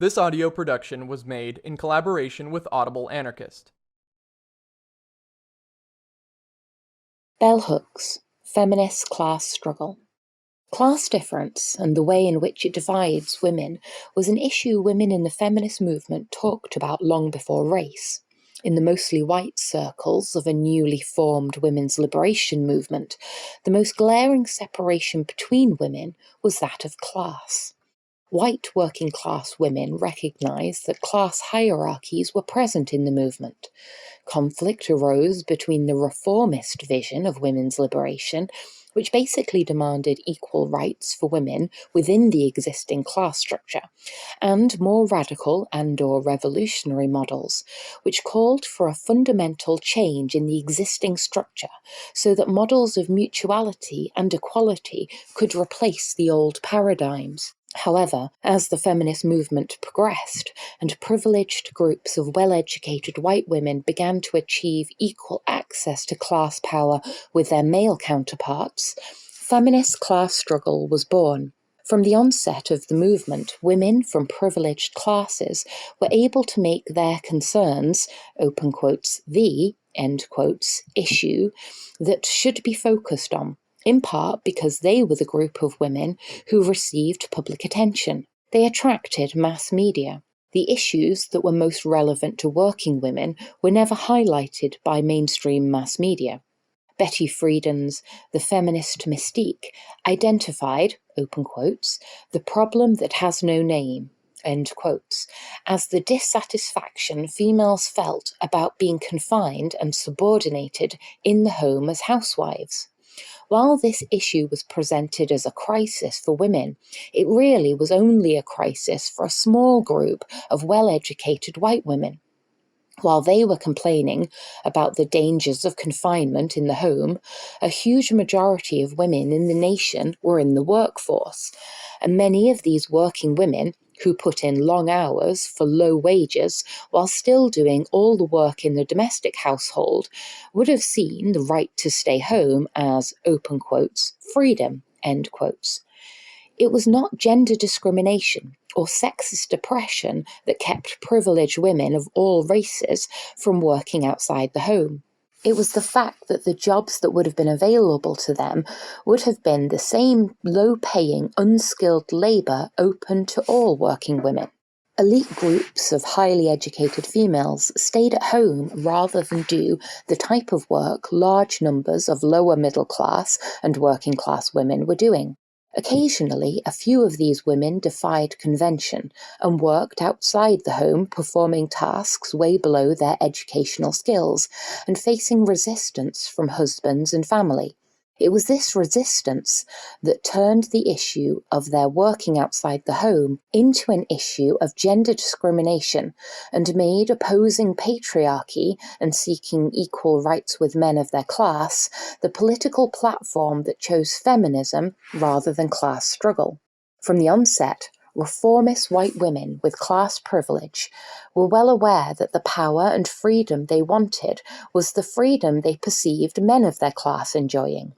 This audio production was made in collaboration with Audible Anarchist. Bell Hooks, Feminist Class Struggle. Class difference and the way in which it divides women was an issue women in the feminist movement talked about long before race. In the mostly white circles of a newly formed women's liberation movement, the most glaring separation between women was that of class. White working-class women recognised that class hierarchies were present in the movement. Conflict arose between the reformist vision of women's liberation, which basically demanded equal rights for women within the existing class structure, and more radical and/or revolutionary models, which called for a fundamental change in the existing structure so that models of mutuality and equality could replace the old paradigms. However, as the feminist movement progressed and privileged groups of well-educated white women began to achieve equal access to class power with their male counterparts, feminist class struggle was born. From the onset of the movement, women from privileged classes were able to make their concerns, open quotes, the, end quotes, issue that should be focused on, in part because they were the group of women who received public attention. They attracted mass media. The issues that were most relevant to working women were never highlighted by mainstream mass media. Betty Friedan's The Feminist Mystique identified, open quotes, the problem that has no name, end quotes, as the dissatisfaction females felt about being confined and subordinated in the home as housewives. While this issue was presented as a crisis for women, it really was only a crisis for a small group of well-educated white women. While they were complaining about the dangers of confinement in the home, a huge majority of women in the nation were in the workforce, and many of these working women who put in long hours for low wages while still doing all the work in the domestic household would have seen the right to stay home as, open quotes, freedom, end quotes. It was not gender discrimination or sexist oppression that kept privileged women of all races from working outside the home. It was the fact that the jobs that would have been available to them would have been the same low-paying, unskilled labour open to all working women. Elite groups of highly educated females stayed at home rather than do the type of work large numbers of lower middle class and working class women were doing. Occasionally, a few of these women defied convention and worked outside the home, performing tasks way below their educational skills and facing resistance from husbands and family. It was this resistance that turned the issue of their working outside the home into an issue of gender discrimination and made opposing patriarchy and seeking equal rights with men of their class the political platform that chose feminism rather than class struggle. From the onset, reformist white women with class privilege were well aware that the power and freedom they wanted was the freedom they perceived men of their class enjoying.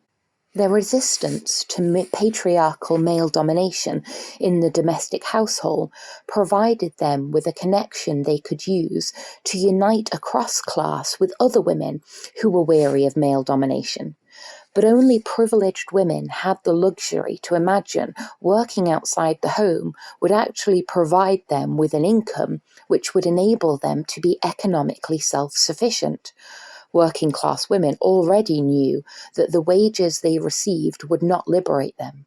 Their resistance to patriarchal male domination in the domestic household provided them with a connection they could use to unite across class with other women who were weary of male domination. But only privileged women had the luxury to imagine working outside the home would actually provide them with an income which would enable them to be economically self-sufficient. Working class women already knew that the wages they received would not liberate them.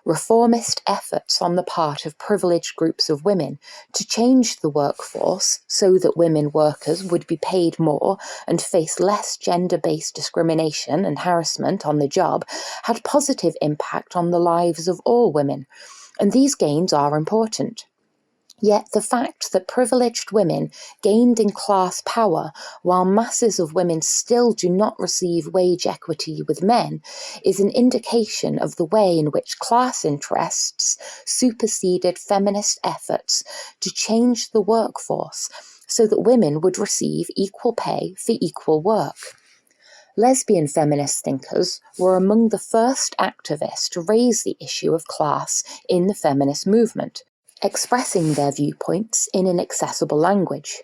Reformist efforts on the part of privileged groups of women to change the workforce so that women workers would be paid more and face less gender-based discrimination and harassment on the job had positive impact on the lives of all women, and these gains are important. Yet the fact that privileged women gained in class power while masses of women still do not receive wage equity with men is an indication of the way in which class interests superseded feminist efforts to change the workforce so that women would receive equal pay for equal work. Lesbian feminist thinkers were among the first activists to raise the issue of class in the feminist movement. expressing their viewpoints in an accessible language.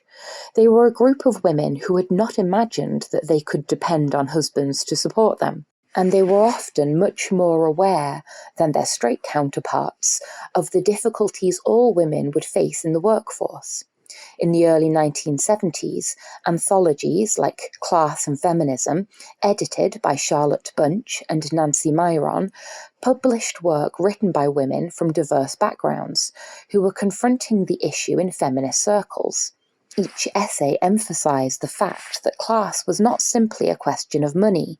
They were a group of women who had not imagined that they could depend on husbands to support them, and they were often much more aware than their straight counterparts of the difficulties all women would face in the workforce. In the early 1970s, anthologies like Class and Feminism, edited by Charlotte Bunch and Nancy Myron, published work written by women from diverse backgrounds who were confronting the issue in feminist circles. Each essay emphasised the fact that class was not simply a question of money.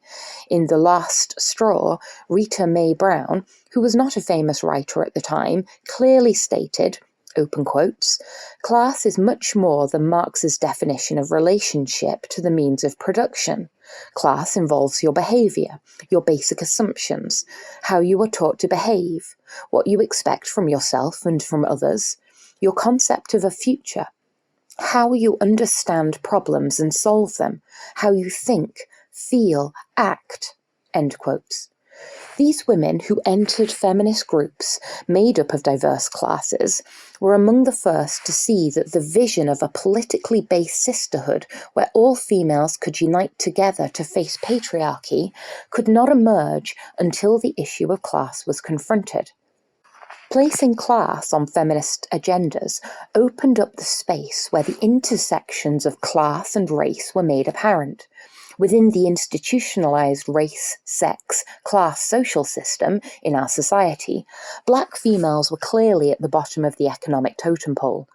In The Last Straw, Rita Mae Brown, who was not a famous writer at the time, clearly stated, open quotes, class is much more than Marx's definition of relationship to the means of production. Class involves your behaviour, your basic assumptions, how you are taught to behave, what you expect from yourself and from others, your concept of a future, how you understand problems and solve them, how you think, feel, act, end quotes. These women who entered feminist groups made up of diverse classes were among the first to see that the vision of a politically based sisterhood where all females could unite together to face patriarchy could not emerge until the issue of class was confronted. Placing class on feminist agendas opened up the space where the intersections of class and race were made apparent. Within the institutionalized race, sex, class social system in our society, black females were clearly at the bottom of the economic totem pole.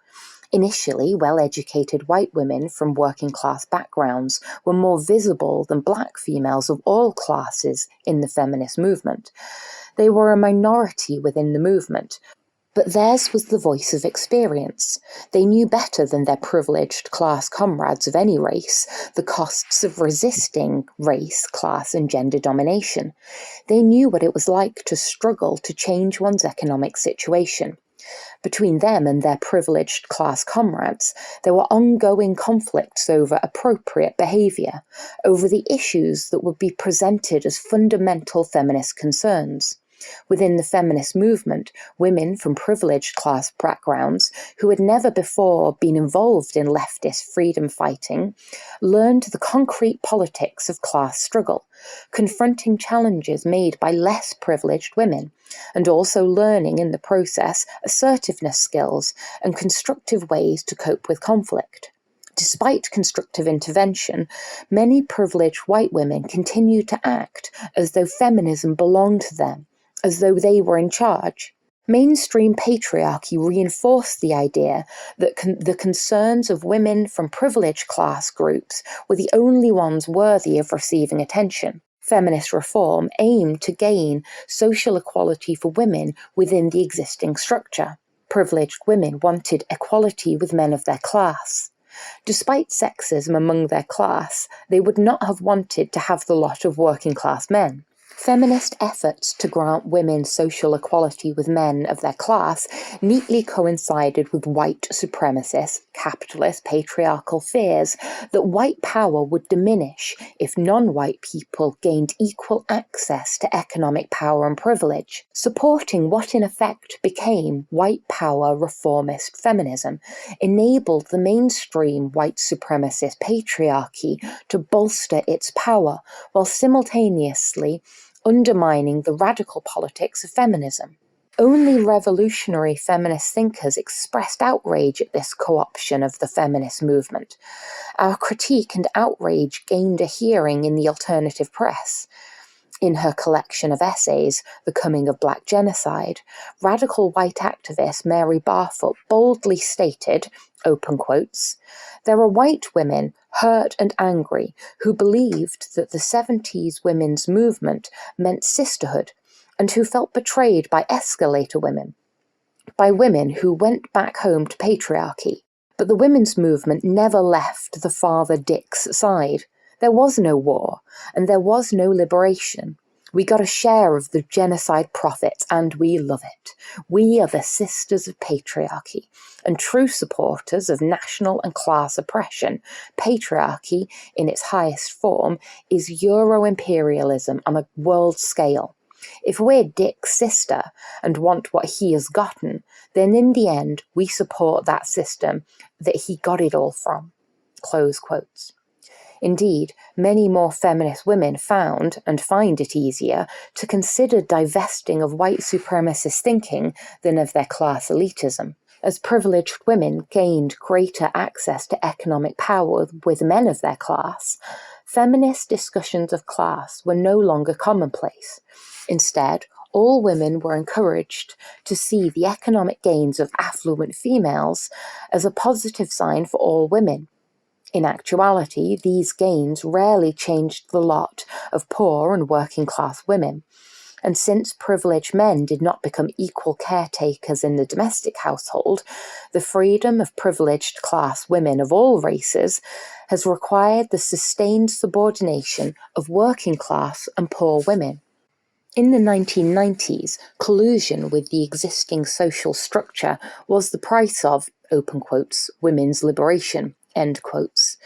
Initially, well-educated white women from working-class backgrounds were more visible than black females of all classes in the feminist movement. They were a minority within the movement, but theirs was the voice of experience. They knew better than their privileged class comrades of any race the costs of resisting race, class, and gender domination. They knew what it was like to struggle to change one's economic situation. Between them and their privileged class comrades, there were ongoing conflicts over appropriate behaviour, over the issues that would be presented as fundamental feminist concerns. Within the feminist movement, women from privileged class backgrounds who had never before been involved in leftist freedom fighting learned the concrete politics of class struggle, confronting challenges made by less privileged women, and also learning in the process assertiveness skills and constructive ways to cope with conflict. Despite constructive intervention, many privileged white women continued to act as though feminism belonged to them, as though they were in charge. Mainstream patriarchy reinforced the idea that the concerns of women from privileged class groups were the only ones worthy of receiving attention. Feminist reform aimed to gain social equality for women within the existing structure. Privileged women wanted equality with men of their class. Despite sexism among their class, they would not have wanted to have the lot of working-class men. Feminist efforts to grant women social equality with men of their class neatly coincided with white supremacist, capitalist, patriarchal fears that white power would diminish if non-white people gained equal access to economic power and privilege, supporting what in effect became white power reformist feminism, enabled the mainstream white supremacist patriarchy to bolster its power while simultaneously undermining the radical politics of feminism. Only revolutionary feminist thinkers expressed outrage at this co-option of the feminist movement. Our critique and outrage gained a hearing in the alternative press. In her collection of essays, The Coming of Black Genocide, radical white activist Mary Barfoot boldly stated, open quotes, "There are white women, hurt and angry, who believed that the 70s women's movement meant sisterhood, and who felt betrayed by escalator women, by women who went back home to patriarchy. But the women's movement never left the father Dick's side. There was no war, and there was no liberation. We got a share of the genocide profits, and we love it. We are the sisters of patriarchy, and true supporters of national and class oppression. Patriarchy, in its highest form, is Euro-imperialism on a world scale. If we're Dick's sister and want what he has gotten, then in the end we support that system that he got it all from." Close quotes. Indeed, many more feminist women found and find it easier to consider divesting of white supremacist thinking than of their class elitism. As privileged women gained greater access to economic power with men of their class, feminist discussions of class were no longer commonplace. Instead, all women were encouraged to see the economic gains of affluent females as a positive sign for all women. In actuality, these gains rarely changed the lot of poor and working-class women, and since privileged men did not become equal caretakers in the domestic household, the freedom of privileged class women of all races has required the sustained subordination of working-class and poor women. In the 1990s, collusion with the existing social structure was the price of, open quotes, women's liberation, end quotes.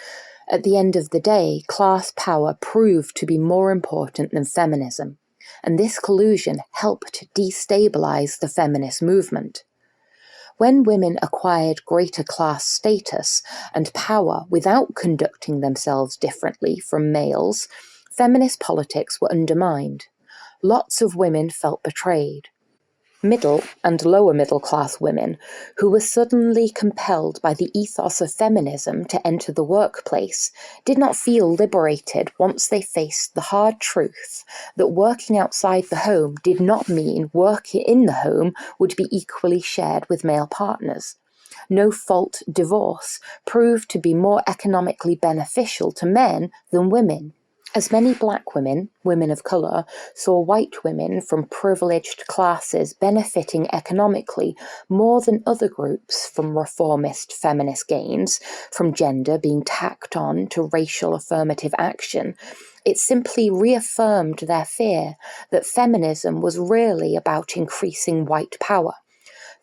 At the end of the day, class power proved to be more important than feminism, and this collusion helped destabilize the feminist movement. When women acquired greater class status and power without conducting themselves differently from males, feminist politics were undermined. Lots of women felt betrayed. Middle and lower middle class women, who were suddenly compelled by the ethos of feminism to enter the workplace, did not feel liberated once they faced the hard truth that working outside the home did not mean work in the home would be equally shared with male partners. No-fault divorce proved to be more economically beneficial to men than women. As many black women, women of colour, saw white women from privileged classes benefiting economically more than other groups from reformist feminist gains, from gender being tacked on to racial affirmative action, it simply reaffirmed their fear that feminism was really about increasing white power.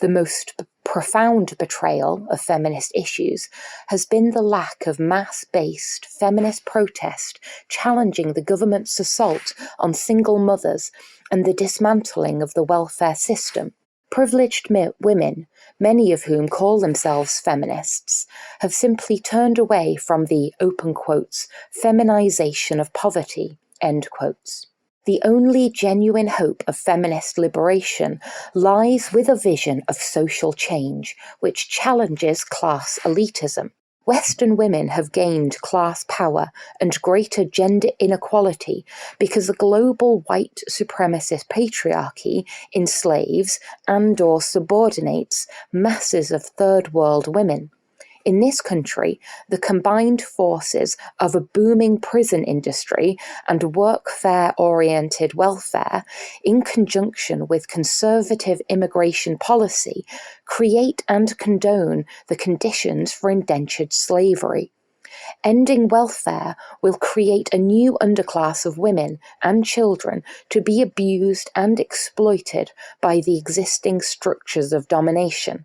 The most profound betrayal of feminist issues has been the lack of mass-based feminist protest challenging the government's assault on single mothers and the dismantling of the welfare system. Privileged women, many of whom call themselves feminists, have simply turned away from the, open quotes, feminization of poverty, end quotes. The only genuine hope of feminist liberation lies with a vision of social change which challenges class elitism. Western women have gained class power and greater gender inequality because the global white supremacist patriarchy enslaves and/or subordinates masses of third world women. In this country, the combined forces of a booming prison industry and workfare-oriented welfare, in conjunction with conservative immigration policy, create and condone the conditions for indentured slavery. Ending welfare will create a new underclass of women and children to be abused and exploited by the existing structures of domination.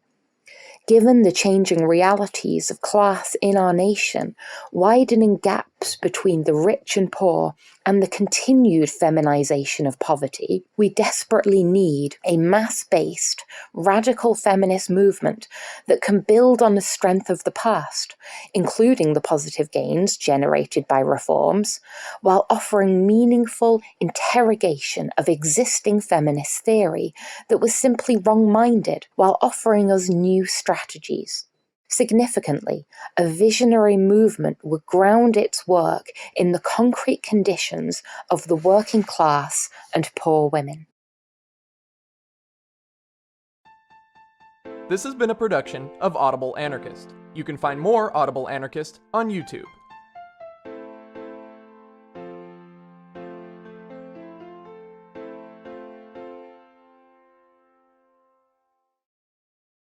Given the changing realities of class in our nation, widening gaps between the rich and poor, and the continued feminization of poverty, we desperately need a mass-based, radical feminist movement that can build on the strength of the past, including the positive gains generated by reforms, while offering meaningful interrogation of existing feminist theory that was simply wrong-minded, while offering us new strategies. Significantly, a visionary movement would ground its work in the concrete conditions of the working class and poor women. This has been a production of Audible Anarchist. You can find more Audible Anarchist on YouTube.